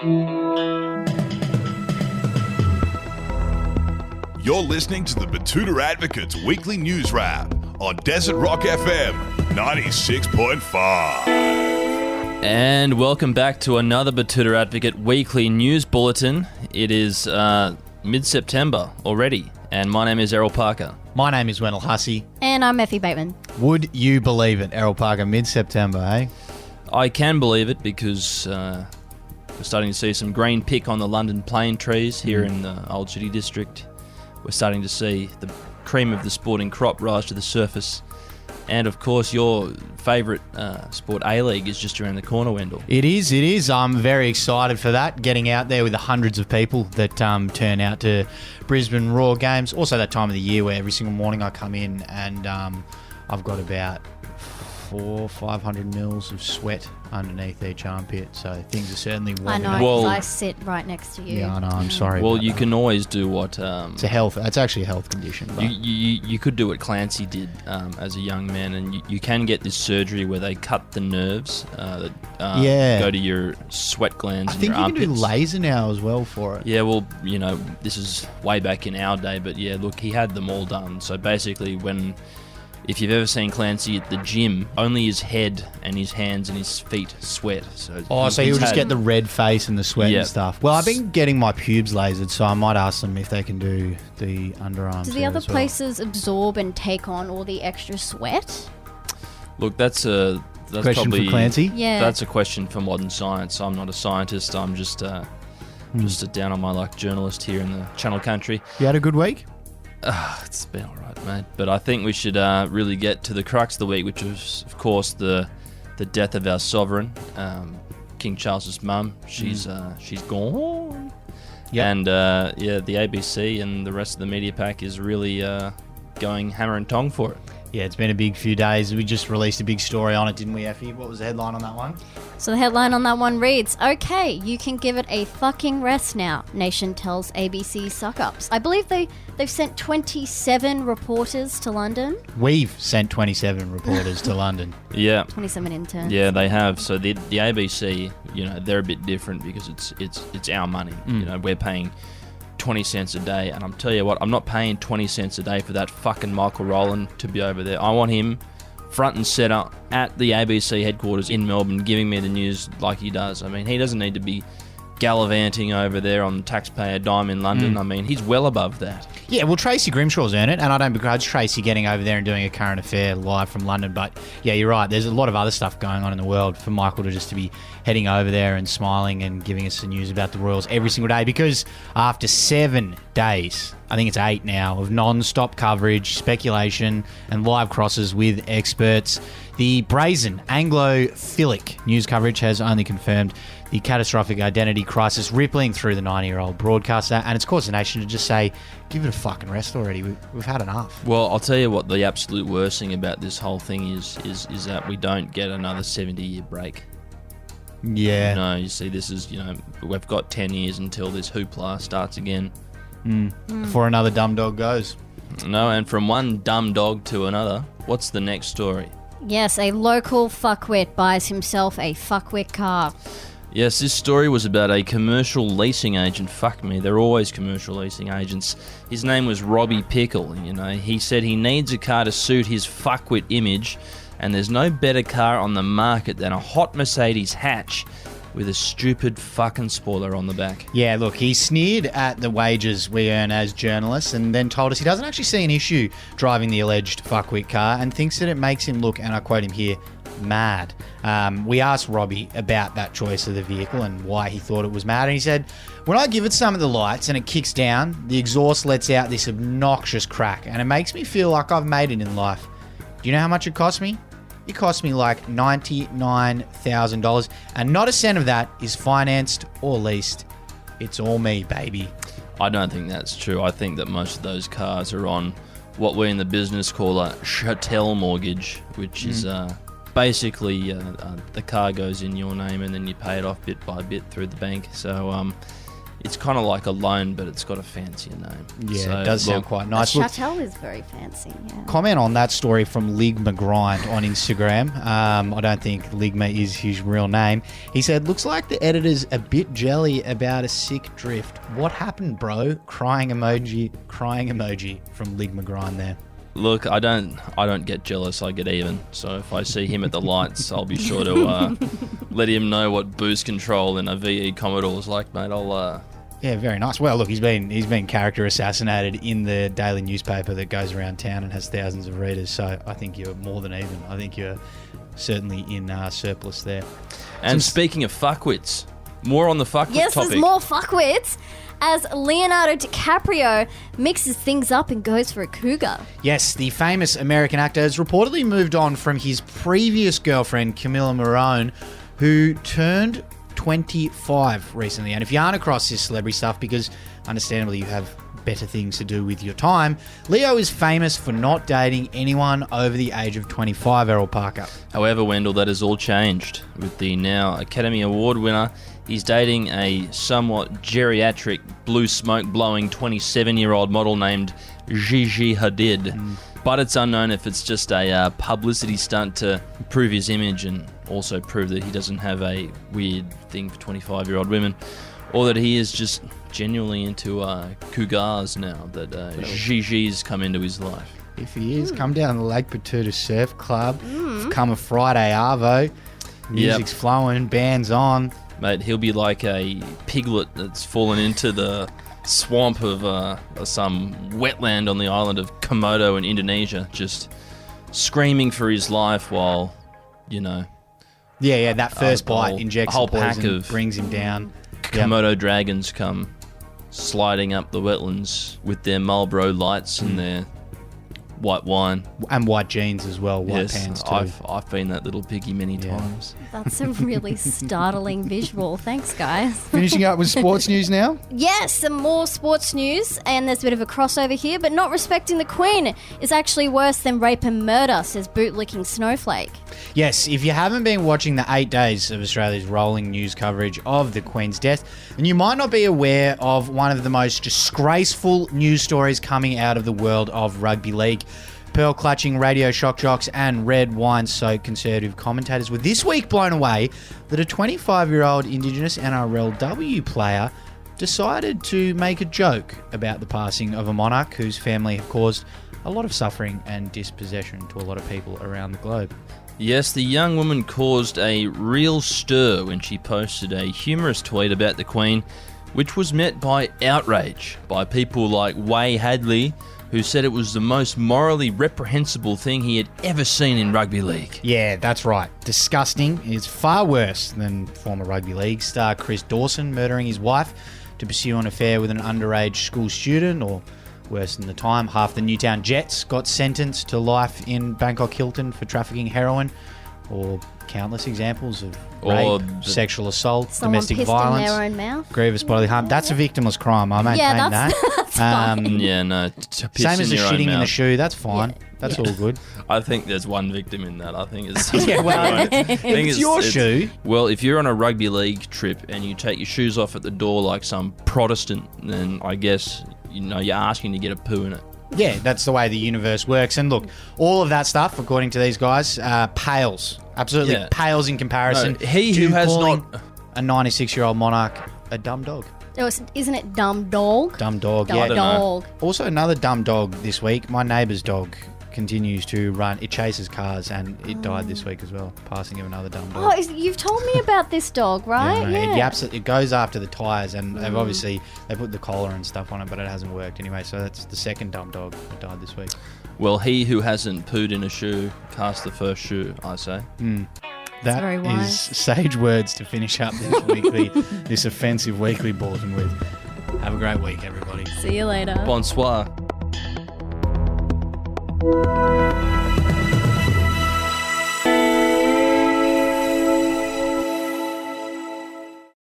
You're listening to the Betoota Advocate's weekly news wrap on Desert Rock FM 96.5. And welcome back to another Betoota Advocate weekly news bulletin. It is mid-September already, and my name is Errol Parker. My name is Wendell Hussey. And I'm Effie Bateman. Would you believe it, Errol Parker, mid-September, eh? I can believe it because we're starting to see some green pick on the London plane trees here in the Old City District. We're starting to see the cream of the sporting crop rise to the surface. And, of course, your favourite sport, A-League, is just around the corner, Wendell. It is. I'm very excited for that, getting out there with the hundreds of people that turn out to Brisbane Roar games. Also that time of the year where every single morning I come in and I've got about 400-500 mils of sweat underneath each armpit, so things are certainly warming I up. know, because I sit right next to you. Yeah, I know, I'm sorry. Well, about you that. can always do what... It's actually a health condition. But You could do what Clancy did as a young man, and you can get this surgery where they cut the nerves that go to your sweat glands I and think your you armpits. can do laser now as well for it. Yeah, well, you know, this is way back in our day, but yeah, look, he had them all done. So basically, if you've ever seen Clancy at the gym, only his head and his hands and his feet sweat. So he'll just get the red face and the sweat Yeah. and stuff. Well, I've been getting my pubes lasered, so I might ask them if they can do the underarms. Do the other places absorb and take on all the extra sweat? Look, that's Question probably for Clancy? Yeah. That's a question for modern science. I'm not a scientist. I'm just a down on my luck journalist here in the Channel Country. You had a good week? It's been all right, mate. But I think we should really get to the crux of the week, which was, of course, the death of our sovereign, King Charles's mum. She's gone. Yep. And the ABC and the rest of the media pack is really going hammer and tong for it. Yeah, it's been a big few days. We just released a big story on it, didn't we, Effie? What was the headline on that one? So the headline on that one reads, "Okay, you can give it a fucking rest now. Nation tells ABC suck-ups." I believe they've sent 27 reporters to London. We've sent 27 reporters to London. Yeah. 27 interns. Yeah, they have. So the ABC, you know, they're a bit different because it's our money. You know, we're paying 20 cents a day, and I'm tell you what, I'm not paying 20 cents a day for that fucking Michael Rowland to be over there. I want him front and center at the ABC headquarters in Melbourne giving me the news like he does. I mean, he doesn't need to be gallivanting over there on the taxpayer dime in London. I mean, he's well above that. Yeah, well, Tracy Grimshaw's earned it, and I don't begrudge Tracy getting over there and doing a current affair live from London. But yeah, you're right. There's a lot of other stuff going on in the world for Michael to just to be heading over there and smiling and giving us the news about the Royals every single day. Because after 7 days, I think it's 8 now, of non-stop coverage, speculation, and live crosses with experts, the brazen Anglophilic news coverage has only confirmed the catastrophic identity crisis rippling through the 90-year-old broadcaster, and it's caused the nation to just say, give it a fucking rest already. We've had enough. Well, I'll tell you what the absolute worst thing about this whole thing is that we don't get another 70-year break. Yeah. You know, you see, this is, you know, we've got 10 years until this hoopla starts again. Before another dumb dog goes. No, and from one dumb dog to another, what's the next story? Yes, a local fuckwit buys himself a fuckwit car. Yes, this story was about a commercial leasing agent. Fuck me, they're always commercial leasing agents. His name was Robbie Pickle, you know. He said he needs a car to suit his fuckwit image, and there's no better car on the market than a hot Mercedes hatch with a stupid fucking spoiler on the back. Yeah, look, he sneered at the wages we earn as journalists and then told us he doesn't actually see an issue driving the alleged fuckwit car and thinks that it makes him look, and I quote him here, mad. We asked Robbie about that choice of the vehicle and why he thought it was mad, and he said, when I give it some of the lights and it kicks down, the exhaust lets out this obnoxious crack and it makes me feel like I've made it in life. Do you know how much it cost me? It cost me like $99,000, and not a cent of that is financed or leased. It's all me, baby. I don't think that's true. I think that most of those cars are on what we in the business call a chattel mortgage, which is basically the car goes in your name and then you pay it off bit by bit through the bank. So It's kind of like a loan, but it's got a fancier name. Yeah, So, it does sound look, quite nice. Look, Chatel is very fancy. Yeah. comment on that story from Lig McGrind on Instagram. I don't think Ligma is his real name. He said, looks like the editor's a bit jelly about a sick drift. What happened, bro? Crying emoji from Lig McGrind there. Look, I don't get jealous. I get even. So if I see him at the lights, I'll be sure to let him know what boost control in a VE Commodore is like, mate. Yeah, very nice. Well, look, he's been character assassinated in the daily newspaper that goes around town and has thousands of readers. So I think you're more than even. I think you're certainly in surplus there. And speaking of fuckwits, more on the fuckwit Yes, topic. there's more fuckwits as Leonardo DiCaprio mixes things up and goes for a cougar. Yes, the famous American actor has reportedly moved on from his previous girlfriend, Camilla Morone, who turned 25 recently. And if you aren't across this celebrity stuff, because understandably you have better things to do with your time, Leo is famous for not dating anyone over the age of 25, Errol Parker. However, Wendell, that has all changed. With the now Academy Award winner, he's dating a somewhat geriatric, blue smoke blowing 27-year-old model named Gigi Hadid. But it's unknown if it's just a publicity stunt to improve his image and also prove that he doesn't have a weird thing for 25-year-old women, or that he is just genuinely into cougars now that Gigi's come into his life. If he is, come down to the Lake Betoota Surf Club, come a Friday Arvo, music's flowing, band's on. Mate, he'll be like a piglet that's fallen into the swamp of some wetland on the island of Komodo in Indonesia, just screaming for his life while, Yeah, that first a whole- bite injects a whole the poison, pack of brings him down. Komodo dragons come sliding up the wetlands with their Marlboro lights and their white wine. And white jeans as well, white Yes, pants too. I've been that little piggy many times. That's a really startling visual. Thanks, guys. Finishing up with sports news now. Yes, some more sports news, and there's a bit of a crossover here, but not respecting the Queen is actually worse than rape and murder, says bootlicking Snowflake. Yes, if you haven't been watching the 8 days of Australia's rolling news coverage of the Queen's death, then you might not be aware of one of the most disgraceful news stories coming out of the world of rugby league. Pearl-clutching radio shock jocks and red wine-soaked conservative commentators were this week blown away that a 25-year-old Indigenous NRLW player decided to make a joke about the passing of a monarch whose family have caused a lot of suffering and dispossession to a lot of people around the globe. Yes, the young woman caused a real stir when she posted a humorous tweet about the Queen, which was met by outrage by people like Way Hadley, who said it was the most morally reprehensible thing he had ever seen in rugby league. Yeah, that's right. Disgusting. It's far worse than former rugby league star Chris Dawson murdering his wife to pursue an affair with an underage school student, or worse than the time, half the Newtown Jets got sentenced to life in Bangkok Hilton for trafficking heroin, or countless examples of rape, sexual assault, Someone domestic pissed violence, in their own mouth. grievous bodily harm. That's a victimless crime. I maintain Yeah, that. that's fine. Yeah, no. Same as the shitting in the shoe. That's fine. Yeah. That's all good. I think there's one victim in that. I think it's Yeah, well, it's your shoe. Well, if you're on a rugby league trip and you take your shoes off at the door like some Protestant, then I guess you're asking to get a poo in it. Yeah, that's the way the universe works. And look, all of that stuff, according to these guys, pales. Absolutely pales in comparison. No, he who to has calling not a 96-year-old monarch a dumb dog. Oh, isn't it dumb dog? Dumb dog, Dumb yeah. don't know. dog. Also, another dumb dog this week. My neighbour's dog continues to run. It chases cars, and it died this week as well, passing of another dumb dog. Oh, you've told me about this dog, right? It yaps. It goes after the tyres, and they've obviously they put the collar and stuff on it, but it hasn't worked anyway. So that's the second dumb dog that died this week. Well, he who hasn't pooed in a shoe cast the first shoe, I say. That very is wise. sage words to finish up this offensive weekly bulletin with. Have a great week, everybody. See you later. Bonsoir.